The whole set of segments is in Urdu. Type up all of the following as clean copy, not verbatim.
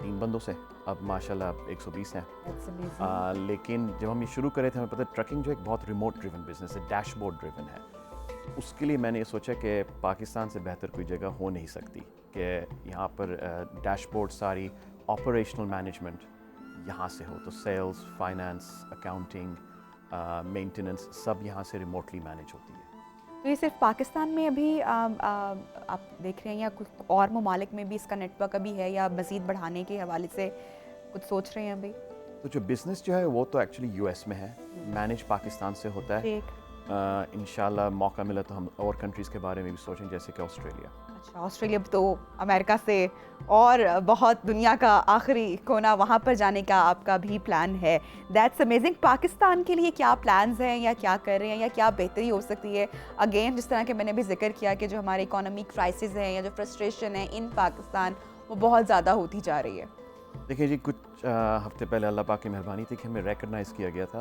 3 بندوں سے، اب ماشاءاللہ 120 ہیں. That's amazing. لیکن جب ہم یہ شروع کرے تھے ہمیں پتہ ٹرکنگ جو ایک بہت ریموٹ ڈریون بزنس ہے، ڈیش بورڈ ڈریون ہے. اس کے لیے میں نے یہ سوچا کہ پاکستان سے بہتر کوئی جگہ ہو نہیں سکتی کہ یہاں پر ڈیش بورڈ ساری آپریشنل مینجمنٹ یہاں سے ہو. تو سیلز، فائنانس، اکاؤنٹنگ، مینٹیننس سب یہاں سے ریموٹلی مینیج ہوتی ہے. تو یہ صرف پاکستان میں ابھی آپ دیکھ رہے ہیں یا کچھ اور ممالک میں بھی اس کا نیٹ ورک ابھی ہے، یا مزید بڑھانے کے حوالے سے کچھ سوچ رہے ہیں ابھی؟ تو جو بزنس جو ہے وہ تو ایکچولی یو ایس میں ہے، مینیج پاکستان سے ہوتا ہے. انشاءاللہ موقع ملا تو ہم اور کنٹریز کے بارے میں بھی سوچیں جیسے کہ آسٹریلیا. اچھا، آسٹریلیا تو امریکہ سے اور بہت دنیا کا آخری کونا، وہاں پر جانے کا آپ کا بھی پلان ہے. That's amazing. پاکستان کے لیے کیا پلانز ہیں یا کیا کر رہے ہیں یا کیا بہتری ہو سکتی ہے؟ اگین جس طرح کہ میں نے بھی ذکر کیا کہ جو ہماری اکانومک کرائسس ہیں یا جو فرسٹریشن ہے ان پاکستان، وہ بہت زیادہ ہوتی جا رہی ہے. دیکھیں جی، کچھ ہفتے پہلے اللہ پاک کی مہربانی تھی کہ ہمیں ریکگنائز کیا گیا تھا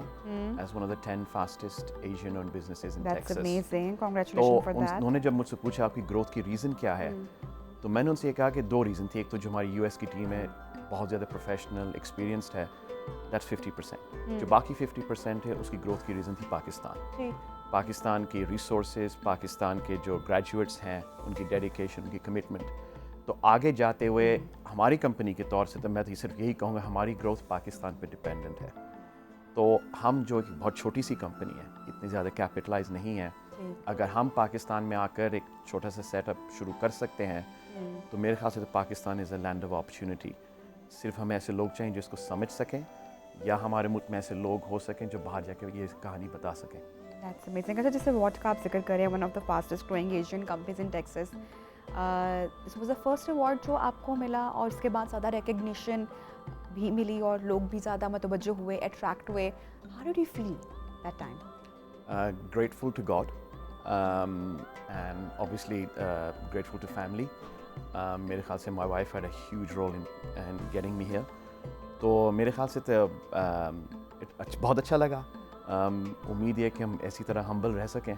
as one of the 10 fastest Asian owned businesses in Texas. That's amazing. Congratulations for that. انہوں نے جب مجھ سے پوچھا آپ کی گروتھ کی ریزن کیا ہے، تو میں نے ان سے یہ کہا کہ 2 ریزن تھی. ایک تو جو ہماری یو ایس کی ٹیم ہے بہت زیادہ پروفیشنل ایکسپیرینسڈ ہے، دیٹس 50%. جو باقی 50% ہے اس کی گروتھ کی ریزن تھی پاکستان. پاکستان کی ریسورسز، پاکستان کے جو گریجویٹس ہیں ان کی ڈیڈیکیشن، ان کی کمٹمنٹ. تو آگے جاتے ہوئے ہماری کمپنی کے طور سے تو میں تو صرف یہی کہوں گا ہماری گروتھ پاکستان پہ ڈپینڈنٹ ہے. تو ہم جو ایک بہت چھوٹی سی کمپنی ہے، اتنی زیادہ کیپٹلائز نہیں ہے، اگر ہم پاکستان میں آ کر ایک چھوٹا سا سیٹ اپ شروع کر سکتے ہیں تو میرے خیال سے تو پاکستان از اے لینڈ آف اپرچونٹی. صرف ہمیں ایسے لوگ چاہیے جو اس کو سمجھ سکیں، یا ہمارے ملک میں ایسے لوگ ہو سکیں جو باہر جا کے یہ کہانی بتا سکیں. That's amazing. اچھا، جیسے واٹ کا آپ ذکر کریں، one of the fastest growing Asian companies in Texas, this was the first award جو آپ کو ملا، اور اس کے بعد زیادہ ریکگنیشن بھی ملی اور لوگ بھی زیادہ متوجہ ہوئے، اٹریکٹ ہوئے. How did you feel that time? Grateful to God and obviously grateful to family. میرے خیال سے my wife had a huge role in getting me here. تو میرے خیال سے تو بہت اچھا لگا. امید ہے کہ ہم اسی طرح ہمبل رہ سکیں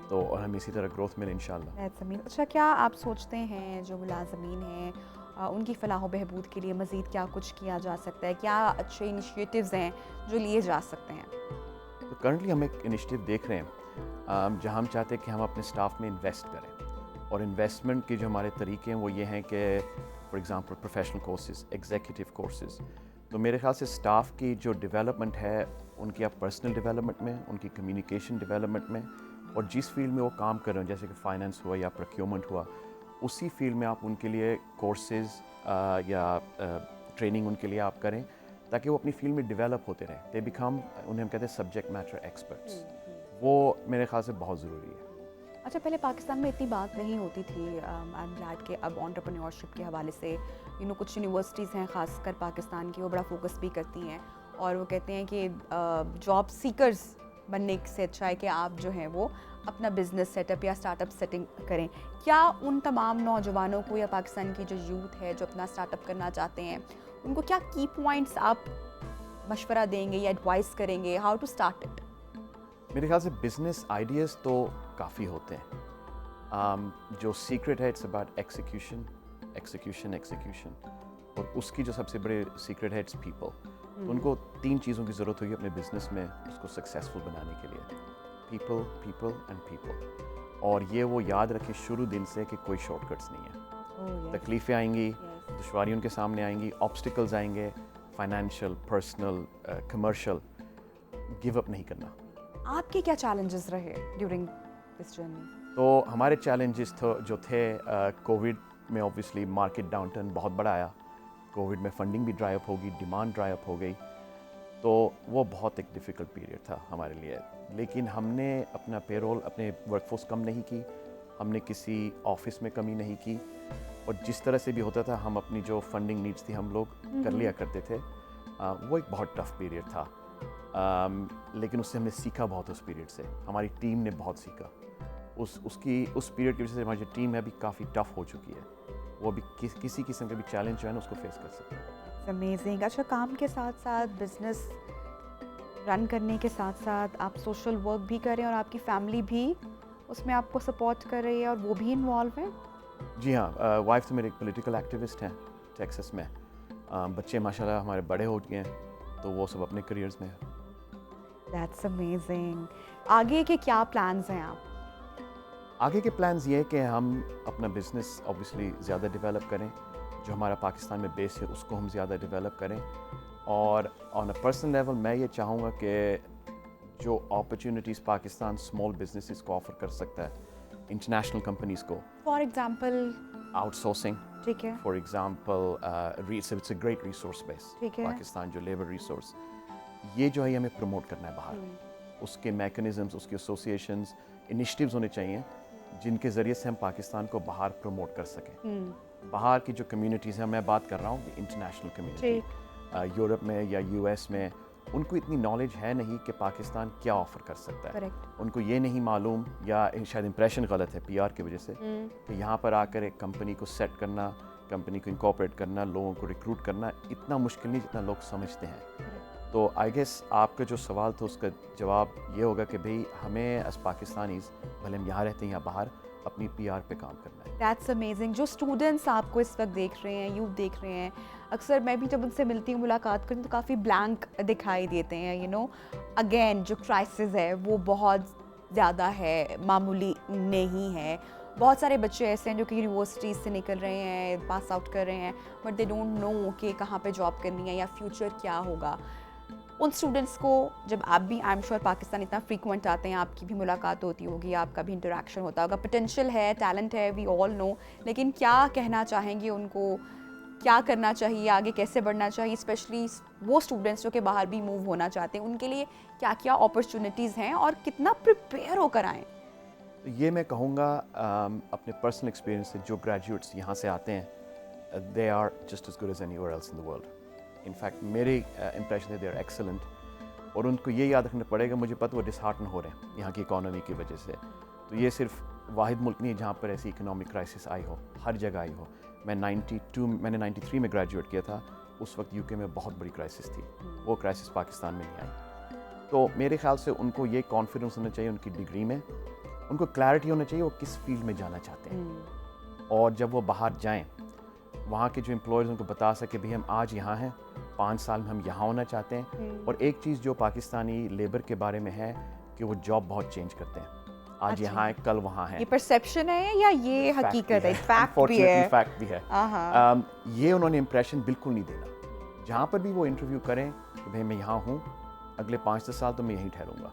تو اور ہم اسی طرح گروتھ ملے انشاءاللہ. اچھا، کیا آپ سوچتے ہیں جو ملازمین ہیں ان کی فلاح و بہبود کے لیے مزید کیا کچھ کیا جا سکتا ہے؟ کیا اچھے انیشیٹیوز ہیں جو لیے جا سکتے ہیں؟ تو کرنٹلی ہم ایک انیشیٹو دیکھ رہے ہیں جہاں ہم چاہتے ہیں کہ ہم اپنے اسٹاف میں انویسٹ کریں. اور انویسٹمنٹ کے جو ہمارے طریقے ہیں وہ یہ ہیں کہ for example professional courses, executive courses. تو میرے خیال سے اسٹاف کی جو ڈیولپمنٹ ہے ان کی آپ پرسنل ڈیولپمنٹ میں، ان کی کمیونیکیشن ڈیولپمنٹ میں، اور جس فیلڈ میں وہ کام کر رہے ہیں جیسے کہ فائنینس ہوا یا پروکیورمنٹ ہوا، اسی فیلڈ میں آپ ان کے لیے کورسز یا ٹریننگ ان کے لیے آپ کریں تاکہ وہ اپنی فیلڈ میں ڈیولپ ہوتے رہیں. دے بیکم، انہیں ہم کہتے ہیں سبجیکٹ میٹر ایکسپرٹس. وہ میرے خیال سے بہت ضروری ہے. اچھا، پہلے پاکستان میں اتنی بات نہیں ہوتی تھی. آئی ایم گلیڈ کہ اب انٹرپرینیورشپ کے حوالے سے کچھ یونیورسٹیز ہیں خاص کر پاکستان کی، وہ بڑا فوکس بھی کرتی ہیں اور وہ کہتے ہیں کہ جاب سیکرز بننے سے اچھا ہے کہ آپ جو ہیں وہ اپنا بزنس سیٹ اپ یا اسٹارٹ اپ سیٹنگ کریں. کیا ان تمام نوجوانوں کو یا پاکستان کی جو یوتھ ہے جو اپنا اسٹارٹ اپ کرنا چاہتے ہیں ان کو کیا کی پوائنٹس آپ مشورہ دیں گے یا ایڈوائز کریں گے، ہاؤ ٹو اسٹارٹ اٹ؟ میرے خیال سے بزنس آئیڈیاز تو کافی ہوتے ہیں. جو سیکرٹ ہے اٹس اباؤٹ ایکسیکیوشن. اور اس کی جو سب سے بڑے سیکرٹ ہے اٹس پیپل. تو ان کو 3 چیزوں کی ضرورت ہوگی اپنے بزنس میں اس کو سکسیزفل بنانے کے لیے: پیپل اینڈ پیپل. اور یہ وہ یاد رکھیں شروع دن سے کہ کوئی شارٹ کٹس نہیں ہے. تکلیفیں آئیں گی، دشواریوں کے سامنے آئیں گی، آبسٹیکلز آئیں گے، financial, personal, commercial. Give up نہیں کرنا. آپ کے کیا چیلنجز رہے ڈیورنگ دس جرنی؟ تو ہمارے چیلنجز جو تھے کووڈ میں اوبیسلی مارکیٹ ڈاؤن ٹرن بہت بڑا آیا. کووڈ میں فنڈنگ بھی ڈرائی اپ ہوگی، ڈیمانڈ ڈرائی اپ ہو گئی. تو وہ بہت ایک ڈیفیکلٹ پیریڈ تھا ہمارے لیے. لیکن ہم نے اپنا پے رول، اپنے ورک فورس کم نہیں کی، ہم نے کسی آفس میں کمی نہیں کی، اور جس طرح سے بھی ہوتا تھا ہم اپنی جو فنڈنگ نیڈس تھی ہم لوگ کر لیا کرتے تھے. وہ ایک بہت ٹف پیریڈ تھا، لیکن اس سے ہم نے سیکھا بہت. اس پیریڈ سے ہماری ٹیم نے بہت سیکھا. اس پیریڈ کی وجہ سے ہماری جو ٹیم ہے ابھی کافی ٹف ہو چکی ہے. وہ بھی کسی قسم کا بھی چیلنج جو ہے نا اس کو فیس کر سکتے ہیں. امیزنگ. اچھا، کام کے ساتھ ساتھ بزنس رن کرنے کے ساتھ ساتھ آپ سوشل ورک بھی کریں اور آپ کی فیملی بھی اس میں آپ کو سپورٹ کر رہی ہے اور وہ بھی انوالو ہیں؟ جی ہاں، وائف تو میری ایک پولیٹیکل ایکٹیوسٹ ہیں ٹیکساس میں. بچے ماشاءاللہ ہمارے بڑے ہو گئے ہیں تو وہ سب اپنے کریئرز میں ہیں. That's amazing. آگے کے کیا پلانز ہیں آپ؟ آگے کے پلانز یہ ہے کہ ہم اپنا بزنس اوبیسلی زیادہ ڈیولپ کریں, جو ہمارا پاکستان میں بیس ہے اس کو ہم زیادہ ڈیولپ کریں, اور آن اے پرسنل لیول میں یہ چاہوں گا کہ جو اپرچونیٹیز پاکستان اسمال بزنسز کو آفر کر سکتا ہے انٹرنیشنل کمپنیز کو, فار ایگزامپل آؤٹ سورسنگ, ٹھیک ہے, for example it's a great resource base, ٹھیک ہے, پاکستان جو لیبر ریسورس, یہ جو ہے ہمیں پروموٹ کرنا ہے باہر. اس کے میکنزمس, اس کے ایسوسیشنز, انیشیٹیوز ہونے چاہیے جن کے ذریعے سے ہم پاکستان کو باہر پروموٹ کر سکیں. باہر کی جو کمیونٹیز ہیں, میں بات کر رہا ہوں انٹرنیشنل کمیونٹی, یورپ میں یا یو ایس میں, ان کو اتنی نالج ہے نہیں کہ پاکستان کیا آفر کر سکتا ہے. ان کو یہ نہیں معلوم, یا شاید امپریشن غلط ہے پی آر کی وجہ سے, کہ یہاں پر آ کر ایک کمپنی کو سیٹ کرنا, کمپنی کو انکارپوریٹ کرنا, لوگوں کو ریکروٹ کرنا اتنا مشکل نہیں جتنا لوگ سمجھتے ہیں. تو آئی گیس آپ کا جو سوال تھا اس کا جواب یہ ہوگا کہ بھئی ہمیں ایز پاکستانیز, بھلے ہم یہاں رہتے ہیں یا باہر, اپنی پی آر پہ کام کرنا ہے. That's amazing. جو اسٹوڈنٹس آپ کو اس وقت دیکھ رہے ہیں, یوتھ دیکھ رہے ہیں, اکثر میں بھی جب ان سے ملتی ہوں, ملاقات کرتی ہوں, تو کافی بلینک دکھائی دیتے ہیں. یو نو, اگین جو کرائسس ہے وہ بہت زیادہ ہے, معمولی نہیں ہے. بہت سارے بچے ایسے ہیں جو کہ یونیورسٹیز سے نکل رہے ہیں, پاس آؤٹ کر رہے ہیں, بٹ دے ڈونٹ نو کہ کہاں پہ جاب کرنی ہے یا فیوچر کیا ہوگا. ان اسٹوڈنٹس کو جب آپ بھی, آئی ایم شیور پاکستان اتنا فریکوینٹ آتے ہیں, آپ کی بھی ملاقات ہوتی ہوگی, آپ کا بھی انٹریکشن ہوتا ہوگا, پوٹینشیل ہے, ٹیلنٹ ہے, وی آل نو, لیکن کیا کہنا چاہیں گے ان کو, کیا کرنا چاہیے, آگے کیسے بڑھنا چاہیے, اسپیشلی وہ اسٹوڈنٹس جو کہ باہر بھی موو ہونا چاہتے ہیں, ان کے لیے کیا کیا اپرچونیٹیز ہیں اور کتنا پریپیئر ہو کر آئیں؟ یہ میں کہوں گا اپنے پرسنل ایکسپیرینس سے, جو گریجویٹس یہاں سے آتے ہیں they are just as good as any ever else in the world. In fact میرے امپریشن ہے دے آر ایکسلنٹ, اور ان کو یہ یاد رکھنا پڑے گا, مجھے پتہ وہ ڈس ہارٹن ہو رہے ہیں یہاں کی اکانومی کی وجہ سے. تو یہ صرف واحد ملک نہیں ہے جہاں پر ایسی اکنامک کرائسس آئی ہو, ہر جگہ آئی ہو. میں نے 93 میں گریجویٹ کیا تھا, اس وقت یو کے میں بہت بڑی کرائسس تھی, وہ کرائسس پاکستان میں نہیں آئی. تو میرے خیال سے ان کو یہ کانفیڈنس ہونا چاہیے ان کی ڈگری میں, ان کو کلیئرٹی ہونا چاہیے وہ کس فیلڈ میں جانا چاہتے ہیں, اور جب وہ باہر جائیں وہاں کے جو امپلائرز ان کو بتا سکے بھی ہم آج یہاں ہیں, 5 سال میں ہم یہاں ہونا چاہتے ہیں. اور ایک چیز جو پاکستانی لیبر کے بارے میں ہے کہ وہ جاب بہت چینج کرتے ہیں, آج یہاں ہے کل وہاں ہے. یہ پرسیپشن ہے یا یہ حقیقت ہے؟ فیکٹ بھی ہے. یہ انہوں نے امپریشن بالکل نہیں دینا. جہاں پر بھی وہ انٹرویو کریں کہ بھائی میں یہاں ہوں, اگلے 5-10 سال تو میں یہیں ٹھہروں گا,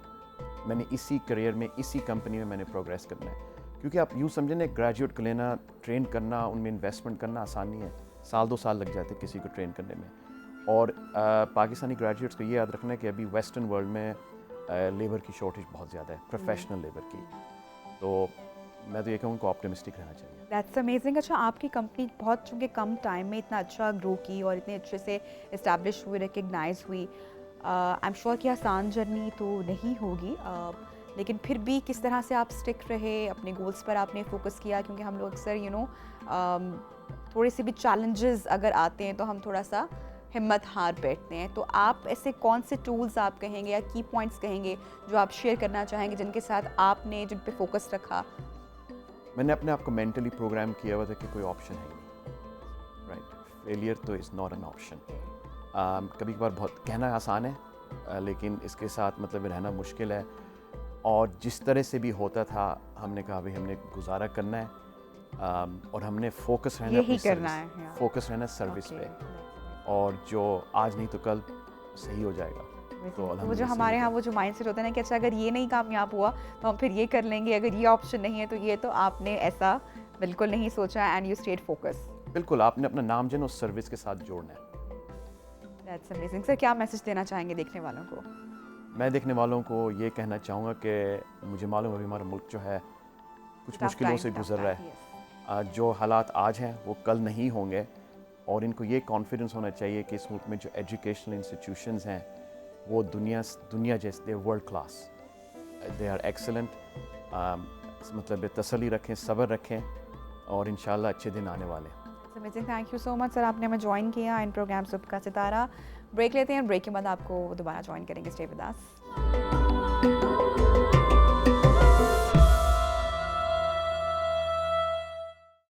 میں نے اسی کریئر میں, اسی کمپنی میں نے پروگریس کرنا ہے. کیونکہ آپ یوں سمجھیں نا, گریجویٹ کو لینا, ٹرین کرنا, ان میں انویسٹمنٹ کرنا آسان نہیں ہے. 1-2 سال لگ جاتے ہیں کسی کو ٹرین کرنے میں. اور پاکستانی گریجویٹس کو یہ یاد رکھنا ہے کہ ابھی ویسٹرن ورلڈ میں لیبر کی شارٹیج بہت زیادہ ہے, پروفیشنل لیبر کی. تو میں تو یہ کہوں کو آپٹمسٹک رہنا چاہیے. That's amazing. اچھا, آپ کی کمپنی بہت چونکہ کم ٹائم میں اتنا اچھا گرو کی اور اتنے اچھے سے اسٹیبلش ہوئی, ریکگنائز ہوئی, آئی ایم شیور کہ آسان جرنی تو نہیں ہوگی, لیکن پھر بھی کس طرح سے آپ اسٹک رہے, اپنے گولس پر آپ نے فوکس کیا, کیونکہ ہم لوگ اکثر تھوڑے سے بھی چیلنجز اگر آتے ہیں تو ہم تھوڑا سا ہمت ہار بیٹھتے ہیں. تو آپ ایسے کون سے ٹولز آپ کہیں گے یا کی پوائنٹس کہیں گے جو آپ شیئر کرنا چاہیں گے, جن کے ساتھ آپ نے جن پہ فوکس رکھا؟ میں نے اپنے آپ کو مینٹلی پروگرام کیا ہوا تھا کہ کوئی آپشن ہے نہیں, رائٹ, فیلئر تو از ناٹ این آپشن. کبھی کبھار بہت کہنا آسان ہے لیکن اس کے ساتھ مطلب رہنا مشکل ہے. اور جس طرح سے بھی ہوتا تھا ہم نے کہا بھائی ہم نے گزارا کرنا ہے, اور ہم نے فوکس رہنا سروس پہ, اور جو آج نہیں تو کل صحیح ہو جائے گا. تو وہ جو ہمارے ہاں وہ جو مائنڈ سیٹ ہوتا ہے نا کہ اچھا اگر یہ نہیں کامیاب ہوا تو ہم پھر یہ کر لیں گے, اگر یہ آپشن نہیں ہے تو یہ, تو آپ نے ایسا بالکل نہیں سوچا, اینڈ یو اسٹیڈ فوکس. بالکل, آپ نے اپنا نام جو ہے اس سروس کے ساتھ جوڑنا ہے. That's amazing. سر, کیا میسج دینا چاہیں گے دیکھنے والوں کو؟ میں دیکھنے والوں کو یہ کہنا چاہوں گا کہ مجھے معلوم ہے ہمارا ملک جو ہے کچھ مشکلوں سے گزر رہا ہے. جو حالات آج ہیں وہ کل نہیں ہوں گے, اور ان کو یہ کانفیڈنس ہونا چاہیے کہ اس ملک میں جو ایجوکیشنل انسٹیٹیوشنز ہیں وہ دنیا جیسے the world class, they are excellent. مطلب تسلی رکھیں, صبر رکھیں, اور انشاءاللہ اچھے دن آنے والے ہیں. تھینک یو سو مچ سر, آپ نے ہمیں جوائن کیا ان پروگرام صبح کا ستارہ. بریک لیتے ہیں, بریک کے بعد آپ کو دوبارہ جوائن کریں گے. Stay with us.